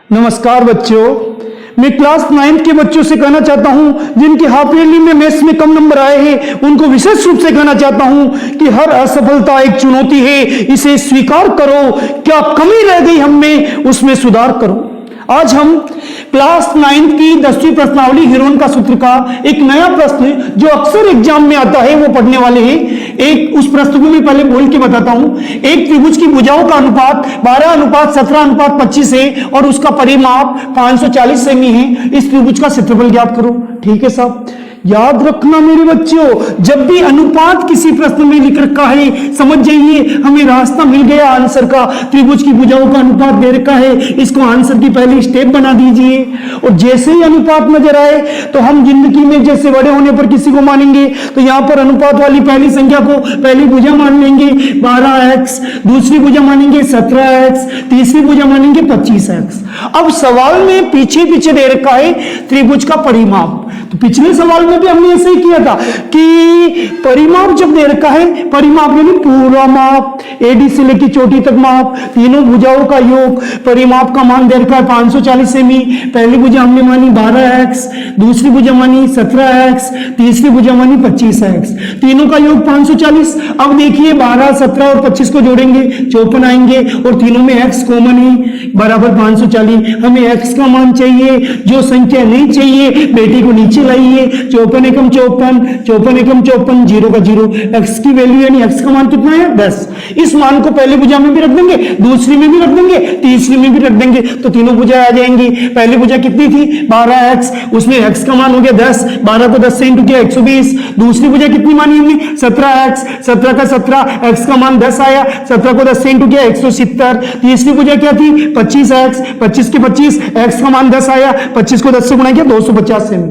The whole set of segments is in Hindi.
नमस्कार बच्चों, मैं क्लास 9th के बच्चों से कहना चाहता हूं जिनके हाफ ईयरली में मैथ्स में कम नंबर आए हैं, उनको विशेष रूप से कहना चाहता हूं कि हर असफलता एक चुनौती है, इसे स्वीकार करो। क्या कमी रह गई हम में, उसमें सुधार करो। आज हम क्लास 9th की 10वीं प्रश्नावली हीरोन का सूत्र का एक नया प्रश्न जो अक्सर एग्जाम में आता है वो पढ़ने वाले हैं। एक उस प्रश्न को मैं पहले बोल के बताता हूं। एक त्रिभुज की भुजाओं का अनुपात 12:17:25 है और उसका परिमाप 540 सेमी है। इस त्रिभुज का क्षेत्रफल ज्ञात करो। ठीक है साहब, याद रखना मेरे बच्चों, जब भी अनुपात किसी प्रश्न में लिख रखा है समझ जाइए हमें रास्ता मिल गया आंसर का। त्रिभुज की भुजाओं का अनुपात दे रखा है, इसको आंसर की पहली स्टेप बना दीजिए और जैसे ही अनुपात नजर आए तो हम जिंदगी में जैसे बड़े होने पर किसी को मानेंगे तो यहां पर अनुपात वाली पहली संख्या को पहली भुजा मान लेंगे 12x, दूसरी भुजा मानेंगे 17x, तीसरी भुजा मानेंगे 25x। अब सवाल में पीछे पीछे दे रखा है त्रिभुज का परिमाप। तो पिछले सवाल में भी हमने ऐसे ही किया था कि परिमाप जब दे रखा है, परिमाप यानी पूरा माप, एडी से लेकर चोटी तक माप, तीनों भुजाओं का योग, परिमाप का मान दे रखा है 540 सेमी। पहली भुजा हमने मानी 12x, दूसरी भुजा मानी 17x, तीसरी भुजा मानी 25x, तीनों का योग 540। अब देखिए 12, 17 और 25 को जोड़ेंगे 54 आएंगे और तीनों में x कॉमन है बराबर 540। हमें x का मान चाहिए, जो संख्या नहीं चाहिए बेटी को नीचे लाइए। 54 एकम 54, 54 एकम 54, 0 का 0। x की वैल्यू यानी x का मान कितना है 10। इस मान को पहली भुजा में भी रख देंगे, दूसरी में भी रख देंगे, तीसरी में भी रख देंगे तो तीनों भुजा आ जाएंगी। पहली भुजा कितनी थी 12x, उसमें x का मान हो गया 10, 12 को 10 से इंटू किया 120। दूसरी भुजा कितनी मानी हमने 17x, 17 का 17, x का मान 10 आया, 17 को 10 से इंटू किया 170। तीसरी भुजा क्या थी 25x, 25 के 25, x का मान 10 आया, 25 को 10 से गुणा किया 250 सेमी।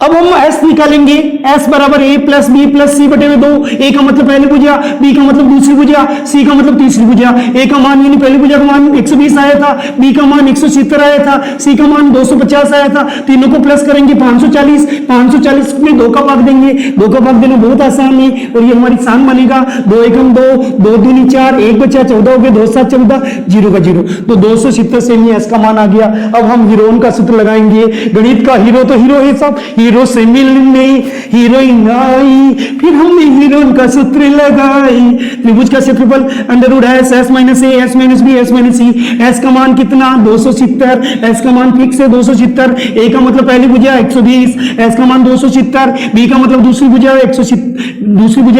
अब हम s निकालेंगे, s बराबर a प्लस बी प्लस सी बटे में 2। a का मतलब पहली भुजा, b का मतलब दूसरी भुजा, c का मतलब तीसरी भुजा। a का मान यानी पहली भुजा का मान 120 आया था, b का मान 170 आया था, c का मान 250 आया था। तीनों को प्लस करेंगे 540, 540 में 2 का भाग देंगे। 2 का भाग देना बहुत आसान है और ये हमारी सान बनेगा 2 एकम 2, 2 दूनी 4, 1 बचा 14 हो गया, 2 7 14, 0 का 0। तो 270 से ही s का मान आ गया। अब हम हीरोइन का सूत्र लगाएंगे। गणित का हीरो तो हीरो है सब, हीरो से मिलने हीरोइन आई, फिर हमने हीरोइन का सूत्र लगाई। त्रिभुज का क्षेत्रफल under s, s minus a, s minus b, s minus c. s का मान कितना 270, s का मान फिक्स है 270। a का मतलब पहली भुजा 120, s का मान 270। b का मतलब दूसरी भुजा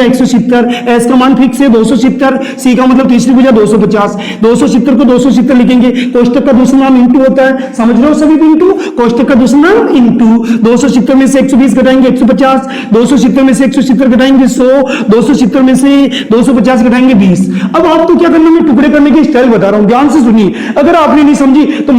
170, s का मान फिक्स है 270। c का मतलब तीसरी भुजा 250। 270 को 270 लिखेंगे, कोष्टक का दूसरा नाम इंटू होता है, समझ रहे हो सभी इंटू, कोष्टक का दूसरा नाम इंटू। 270 में से 120 घटाएंगे 150, 270 में से 170 घटाएंगे 100, 270 में से 250 घटाएंगे 20। अब आपको क्या करना, मैं टुकड़े करने की स्टाइल बता रहा हूं, ध्यान से सुनिए। अगर आपने नहीं समझी तो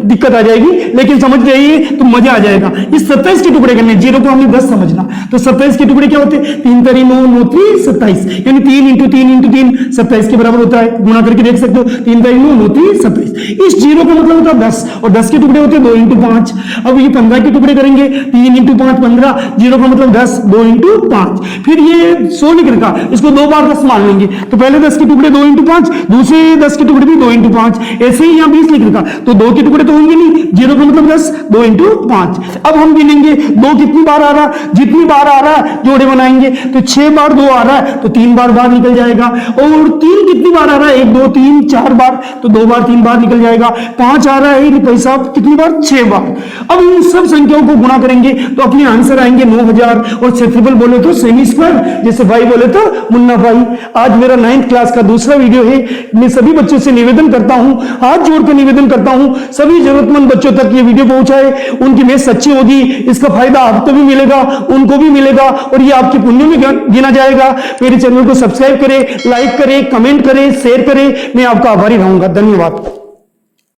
दिक्कत आ जाएगी, लेकिन समझ जाइए तो मजा आ जाएगा। इस 27 के टुकड़े करने, 0 को हमने 10 समझना। तो 27 के टुकड़े क्या होते हैं 3 3 9 9 3 27, यानी 3 इंटू 3 इंटू 3 27 के बराबर होता है। गुणा करके देख सकते हो 3 3 9 9 3 27। इस 0 का मतलब होता है 10 और 10 के टुकड़े होते हैं 2 इंटू 5। अब ये 15 के टुकड़े करेंगे 3 इंटू 5 15, 0 का मतलब 10, 2 इंटू 5। फिर ये 100 लिख रखा, इसको 2 बार 10 मान लेंगे तो पहले 10 के टुकड़े 2 इंटू 5, दूसरे 10 के टुकड़े भी 2 इंटू 5। ऐसे ही यहाँ 20 लिख रखा तो 2 के टुकड़े तो होंगे नहीं, 0 का मतलब 10, 2 इंटू 5। अब हम गिनेंगे 2 कितनी बार आ रहा, जितनी बार आ रहा है जोड़े बनाएंगे तो 6 बार 2 आ रहा है तो 3 बार बाहर निकल जाएगा। और 3 कितनी बार आ रहा है 1 2 3 4 बार तो 2 बार 3 बार निकल जाएगा। 5 आ रहा है भाई साहब कितनी बार 6 बार। अब इन सब संख्याओं को गुणा करेंगे तो अपने आंसर आएंगे 9000। और क्षेत्रफल बोले तो सेमी स्क्वायर, जैसे भाई बोले तो मुन्ना भाई। आज मेरा 9th क्लास का दूसरा वीडियो है। मैं सभी बच्चों से निवेदन करता हूं, हाथ जोड़कर निवेदन करता हूं, सभी जरूरतमंद बच्चों तक ये वीडियो पहुंचाए। उनकी मैथ सच्ची होगी, इसका फायदा आपको भी मिलेगा, उनको भी मिलेगा और ये आपके पुण्य में गिना जाएगा। मेरे चैनल को सब्सक्राइब करें, लाइक करें, कमेंट करें, शेयर करें। मैं आपका आभारी रहूंगा। धन्यवाद।